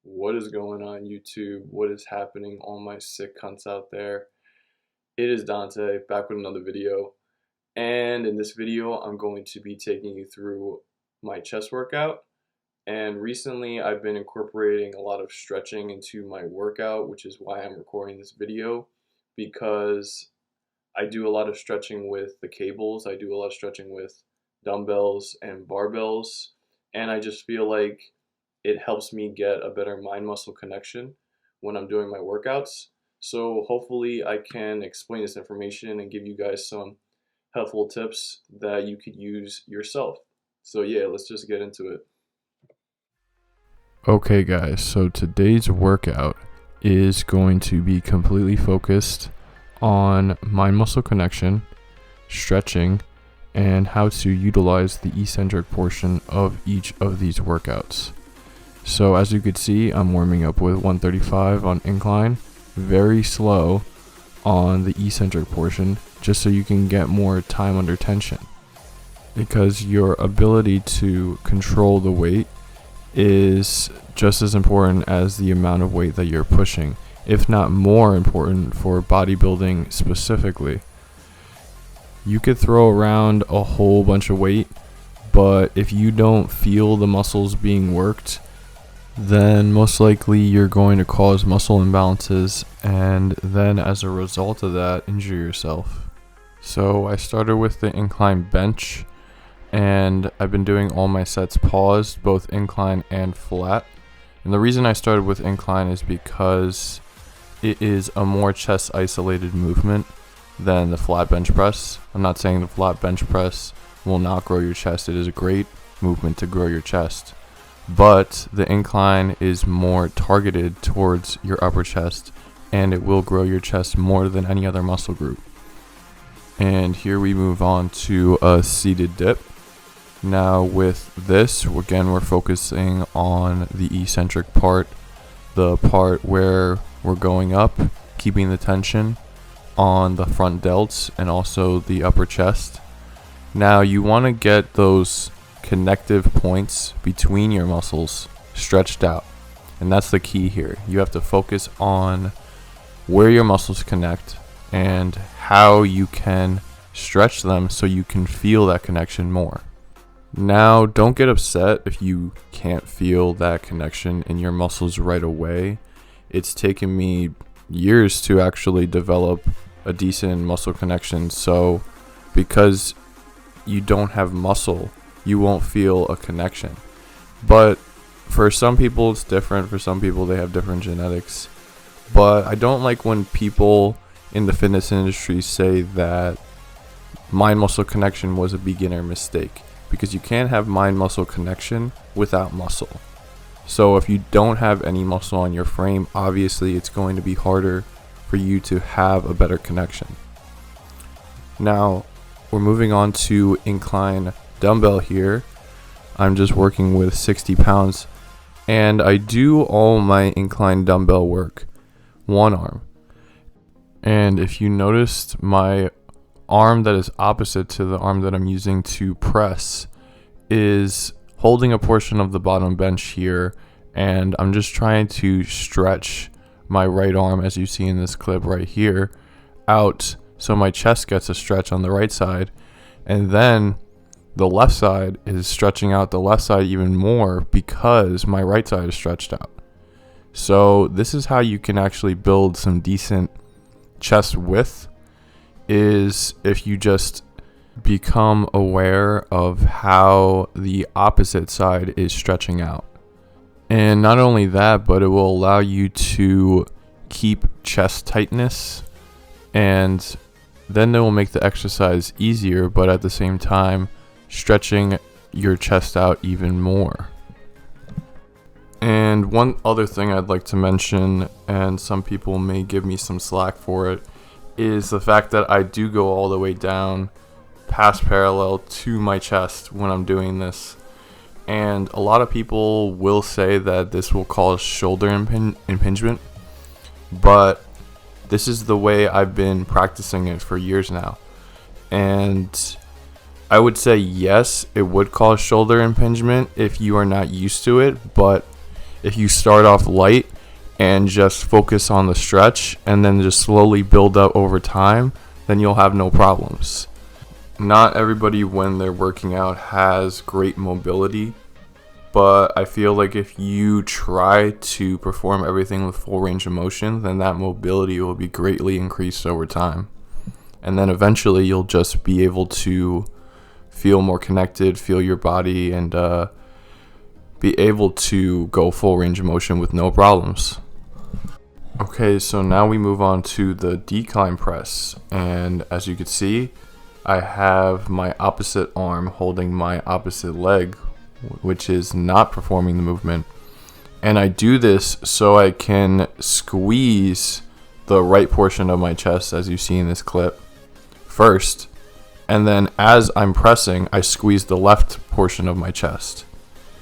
What is going on YouTube? What is happening, all my sick cunts out there? It is Dante back with another video, and in this video I'm going to be taking you through my chest workout. And recently I've been incorporating a lot of stretching into my workout, which is why I'm recording this video, because I do a lot of stretching with the cables. I do a lot of stretching with dumbbells and barbells, and I just feel like it helps me get a better mind-muscle connection when I'm doing my workouts. So hopefully I can explain this information and give you guys some helpful tips that you could use yourself. So yeah, let's just get into it. Okay guys, so today's workout is going to be completely focused on mind-muscle connection, stretching, and how to utilize the eccentric portion of each of these workouts. So as you could see, I'm warming up with 135 on incline, very slow on the eccentric portion, just so you can get more time under tension, because your ability to control the weight is just as important as the amount of weight that you're pushing, if not more important for bodybuilding specifically. You could throw around a whole bunch of weight, but if you don't feel the muscles being worked, then most likely you're going to cause muscle imbalances, and then as a result of that, injure yourself. So I started with the incline bench, and I've been doing all my sets paused, both incline and flat. And the reason I started with incline is because it is a more chest isolated movement than the flat bench press. I'm not saying the flat bench press will not grow your chest. It is a great movement to grow your chest, but the incline is more targeted towards your upper chest, and it will grow your chest more than any other muscle group. And here we move on to a seated dip. Now with this, again, we're focusing on the eccentric part, the part where we're going up, keeping the tension on the front delts and also the upper chest. Now you want to get those connective points between your muscles stretched out, and that's the key here. You have to focus on where your muscles connect and how you can stretch them so you can feel that connection more. Now, don't get upset if you can't feel that connection in your muscles right away. It's taken me years to actually develop a decent muscle connection, so because you don't have muscle, you won't feel a connection. But for some people it's different. For some people, they have different genetics. But I don't like when people in the fitness industry say that mind-muscle connection was a beginner mistake, because you can't have mind-muscle connection without muscle. So if you don't have any muscle on your frame, obviously it's going to be harder for you to have a better connection. Now we're moving on to incline dumbbell here. I'm just working with 60 pounds, and I do all my incline dumbbell work one arm. And if you noticed, my arm that is opposite to the arm that I'm using to press is holding a portion of the bottom bench here, and I'm just trying to stretch my right arm, as you see in this clip right here, out so my chest gets a stretch on the right side, and then the left side is stretching out the left side even more because my right side is stretched out. So this is how you can actually build some decent chest width, is if you just become aware of how the opposite side is stretching out. And not only that, but it will allow you to keep chest tightness, and then it will make the exercise easier, but at the same time stretching your chest out even more. And one other thing I'd like to mention, and some people may give me some slack for it, is the fact that I do go all the way down past parallel to my chest when I'm doing this. And a lot of people will say that this will cause shoulder impingement, but this is the way I've been practicing it for years now. And I would say yes, it would cause shoulder impingement if you are not used to it, but If you start off light and just focus on the stretch and then just slowly build up over time, then you'll have no problems. Not everybody when they're working out has great mobility, but I feel like if you try to perform everything with full range of motion, then that mobility will be greatly increased over time. And then eventually you'll just be able to feel more connected, feel your body, and be able to go full range of motion with no problems. Okay, so now we move on to the decline press. And as you can see, I have my opposite arm holding my opposite leg, which is not performing the movement. And I do this so I can squeeze the right portion of my chest, as you see in this clip, first. And then as I'm pressing, I squeeze the left portion of my chest.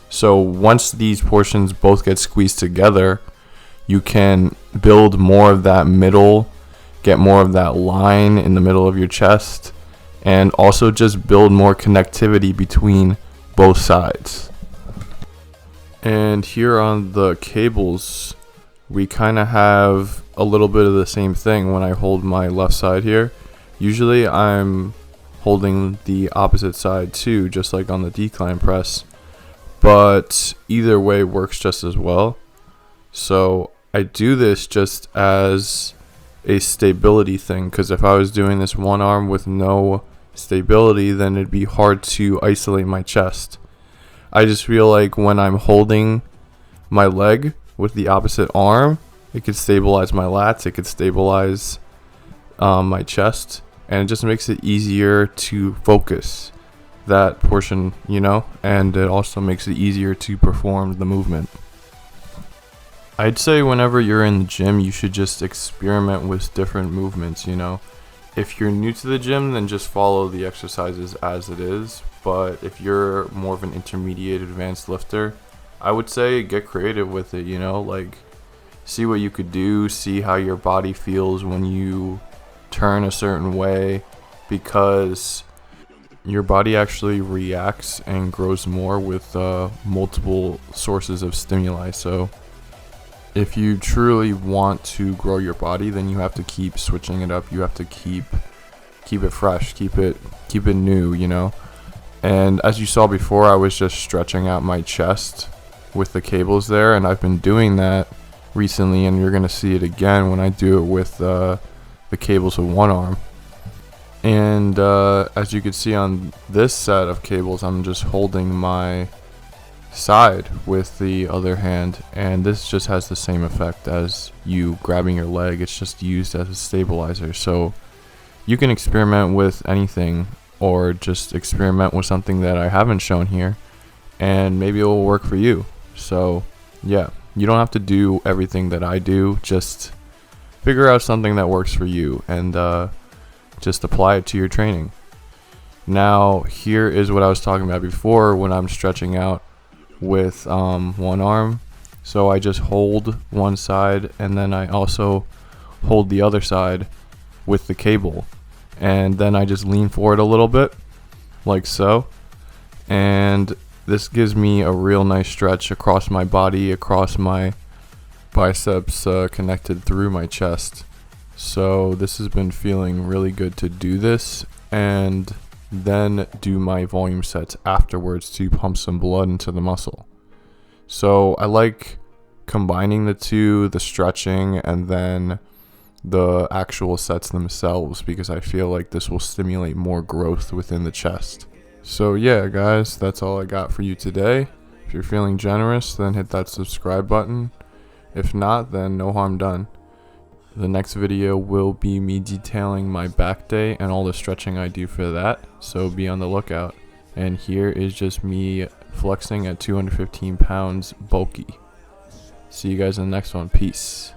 So once these portions both get squeezed together, you can build more of that middle, get more of that line in the middle of your chest, and also just build more connectivity between both sides. And here on the cables, we kind of have a little bit of the same thing when I hold my left side here. Usually I'm holding the opposite side too, just like on the decline press, but either way works just as well. So I do this just as a stability thing, because if I was doing this one arm with no stability, then it'd be hard to isolate my chest. I just feel like when I'm holding my leg with the opposite arm, it could stabilize my lats, it could stabilize my chest, and it just makes it easier to focus that portion, and it also makes it easier to perform the movement. I'd say whenever you're in the gym, you should just experiment with different movements, If you're new to the gym, then just follow the exercises as it is. But if you're more of an intermediate advanced lifter, I would say get creative with it, like see what you could do, see how your body feels when you turn a certain way, because your body actually reacts and grows more with multiple sources of stimuli. So if you truly want to grow your body, then you have to keep switching it up. You have to keep it fresh, keep it new, And as you saw before, I was just stretching out my chest with the cables there, and I've been doing that recently, and you're gonna see it again when I do it with the cables with one arm. And as you can see on this set of cables, I'm just holding my side with the other hand, and this just has the same effect as you grabbing your leg. It's just used as a stabilizer. So you can experiment with anything, or just experiment with something that I haven't shown here, and maybe it will work for you. So yeah, you don't have to do everything that I do. Just figure out something that works for you, and just apply it to your training. Now here is what I was talking about before when I'm stretching out with one arm. So I just hold one side, and then I also hold the other side with the cable, and then I just lean forward a little bit like so, and this gives me a real nice stretch across my body, across my biceps, connected through my chest. So this has been feeling really good to do this, and then do my volume sets afterwards to pump some blood into the muscle. So I like combining the two, the stretching and then the actual sets themselves, because I feel like this will stimulate more growth within the chest. So yeah guys, that's all I got for you today. If you're feeling generous, then hit that subscribe button. If not, then no harm done. The next video will be me detailing my back day and all the stretching I do for that, so be on the lookout. And here is just me flexing at 215 pounds bulky. See you guys in the next one. Peace.